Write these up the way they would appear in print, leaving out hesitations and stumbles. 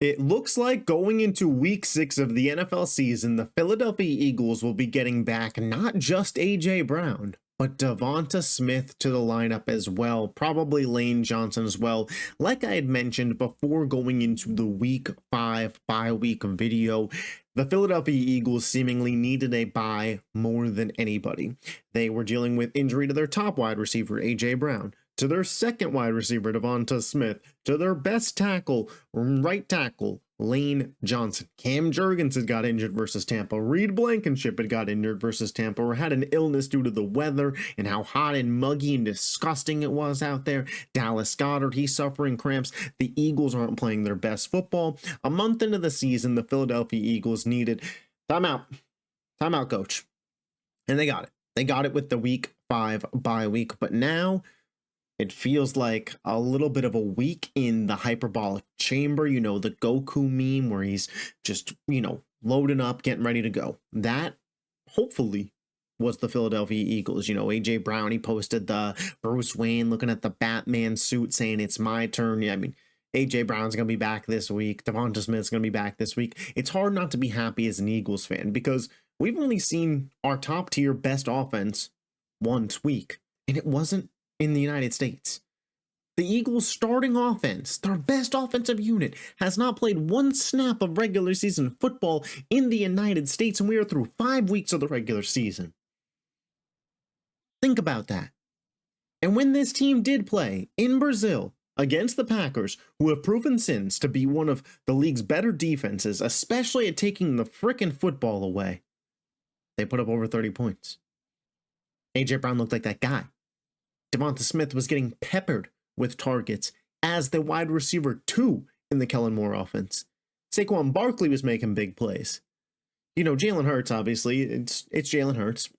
It looks like going into week 6 of the NFL season, the Philadelphia Eagles will be getting back not just A.J. Brown, but DeVonta Smith to the lineup as well, probably Lane Johnson as well. Like I had mentioned before going into the week 5 bye week video, the Philadelphia Eagles seemingly needed a bye more than anybody. They were dealing with injury to their top wide receiver, A.J. Brown, to their second wide receiver, DeVonta Smith, to their best tackle, right tackle, Lane Johnson. Cam Jurgens had got injured versus Tampa. Reed Blankenship had got injured versus Tampa, or had an illness due to the weather and how hot and muggy and disgusting it was out there. Dallas Goedert, he's suffering cramps. The Eagles aren't playing their best football. A month into the season, the Philadelphia Eagles needed timeout. Timeout, coach. And they got it. They got it with the week 5 bye week, but now it feels like a little bit of a week in the hyperbolic chamber, you know, the Goku meme where he's just, loading up, getting ready to go. That, hopefully, was the Philadelphia Eagles. A.J. Brown, he posted the Bruce Wayne looking at the Batman suit saying, "It's my turn." Yeah, I mean, A.J. Brown's going to be back this week. DeVonta Smith's going to be back this week. It's hard not to be happy as an Eagles fan because we've only seen our top tier best offense once week, and it wasn't in the United States. The Eagles' starting offense, their best offensive unit, has not played one snap of regular season football in the United States, and we are through 5 weeks of the regular season. Think about that. And when this team did play in Brazil against the Packers, who have proven since to be one of the league's better defenses, especially at taking the frickin' football away, they put up over 30 points. A.J. Brown looked like that guy. DeVonta Smith was getting peppered with targets as the wide receiver 2 in the Kellen Moore offense. Saquon Barkley was making big plays. Jalen Hurts, obviously, it's Jalen Hurts.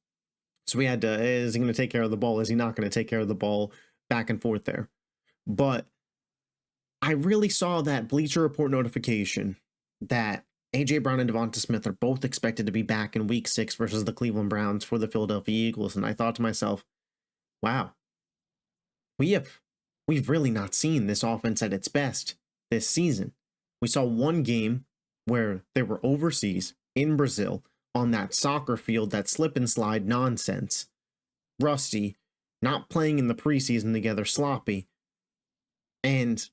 So we had to, is he going to take care of the ball? Is he not going to take care of the ball? Back and forth there. But I really saw that Bleacher Report notification that A.J. Brown and DeVonta Smith are both expected to be back in week 6 versus the Cleveland Browns for the Philadelphia Eagles. And I thought to myself, wow, we've really not seen this offense at its best this season. We saw one game where they were overseas in Brazil on that soccer field, that slip and slide nonsense. Rusty, not playing in the preseason together, sloppy. And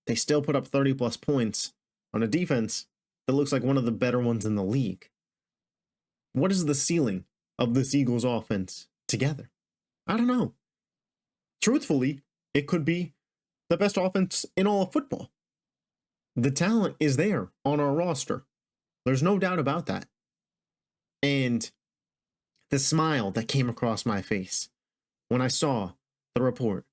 they still put up 30 plus points on a defense that looks like one of the better ones in the league. What is the ceiling of this Eagles offense together? I don't know. Truthfully, it could be the best offense in all of football. The talent is there on our roster. There's no doubt about that. And the smile that came across my face when I saw the report,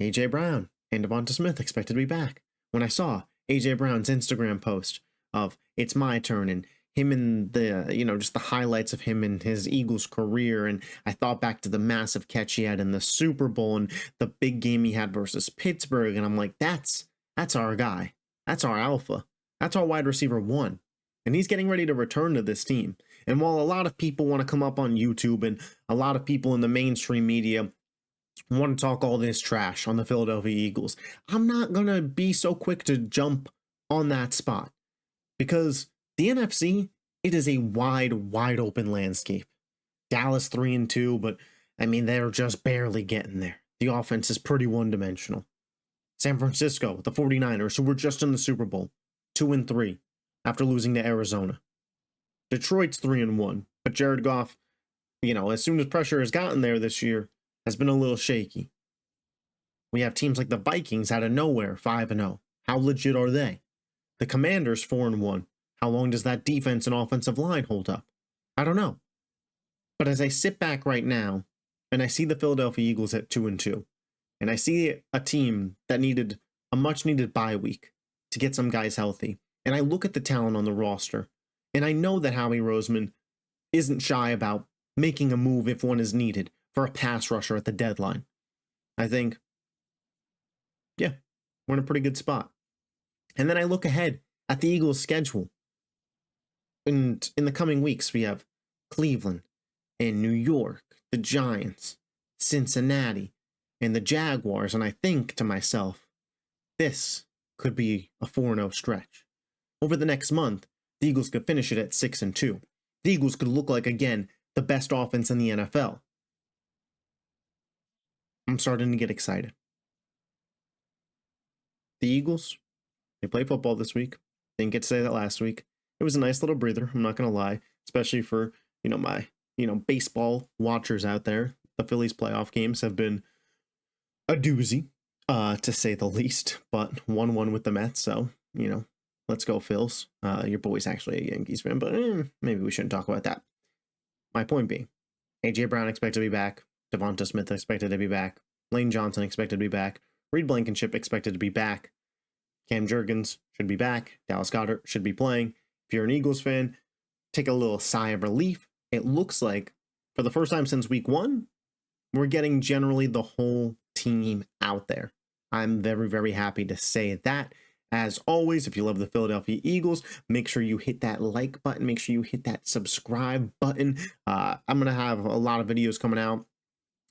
A.J. Brown and DeVonta Smith expected to be back. When I saw A.J. Brown's Instagram post of "It's my turn" and him and the, just the highlights of him and his Eagles career. And I thought back to the massive catch he had in the Super Bowl and the big game he had versus Pittsburgh. And I'm like, that's our guy. That's our alpha. That's our wide receiver 1. And he's getting ready to return to this team. And while a lot of people want to come up on YouTube and a lot of people in the mainstream media want to talk all this trash on the Philadelphia Eagles, I'm not going to be so quick to jump on that spot because the NFC, it is a wide open landscape. Dallas 3-2, but I mean, they're just barely getting there. The offense is pretty one-dimensional. San Francisco, the 49ers, who were just in the Super Bowl, 2-3 after losing to Arizona. Detroit's 3-1, but Jared Goff, as soon as pressure has gotten there this year, has been a little shaky. We have teams like the Vikings out of nowhere, 5-0. How legit are they? The Commanders, 4-1. How long does that defense and offensive line hold up? I don't know. But as I sit back right now, and I see the Philadelphia Eagles at 2-2, and I see a team that needed a much-needed bye week to get some guys healthy, and I look at the talent on the roster, and I know that Howie Roseman isn't shy about making a move if one is needed for a pass rusher at the deadline. I think, yeah, we're in a pretty good spot. And then I look ahead at the Eagles' schedule. And in the coming weeks, we have Cleveland and New York, the Giants, Cincinnati, and the Jaguars. And I think to myself, this could be a 4-0 stretch. over the next month, the Eagles could finish it at 6-2. The Eagles could look like, again, the best offense in the NFL. I'm starting to get excited. The Eagles, they play football this week. Didn't get to say that last week. It was a nice little breather, I'm not going to lie, especially for, my, baseball watchers out there. The Phillies playoff games have been a doozy, to say the least, but 1-1 with the Mets, so, let's go Phils. Your boy's actually a Yankees fan, but maybe we shouldn't talk about that. My point being, A.J. Brown expected to be back, DeVonta Smith expected to be back, Lane Johnson expected to be back, Reed Blankenship expected to be back, Cam Jurgens should be back, Dallas Goedert should be playing. If you're an Eagles fan, take a little sigh of relief. It looks like, for the first time since week 1, we're getting generally the whole team out there. I'm very, very happy to say that. As always, if you love the Philadelphia Eagles, make sure you hit that like button. Make sure you hit that subscribe button. I'm going to have a lot of videos coming out.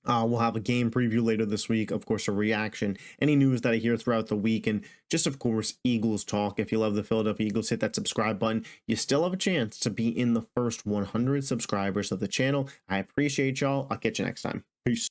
We'll have a game preview later this week, of course, a reaction, any news that I hear throughout the week, and just, of course, Eagles talk. If you love the Philadelphia Eagles, hit that subscribe button. You still have a chance to be in the first 100 subscribers of the channel. I appreciate y'all. I'll catch you next time. Peace.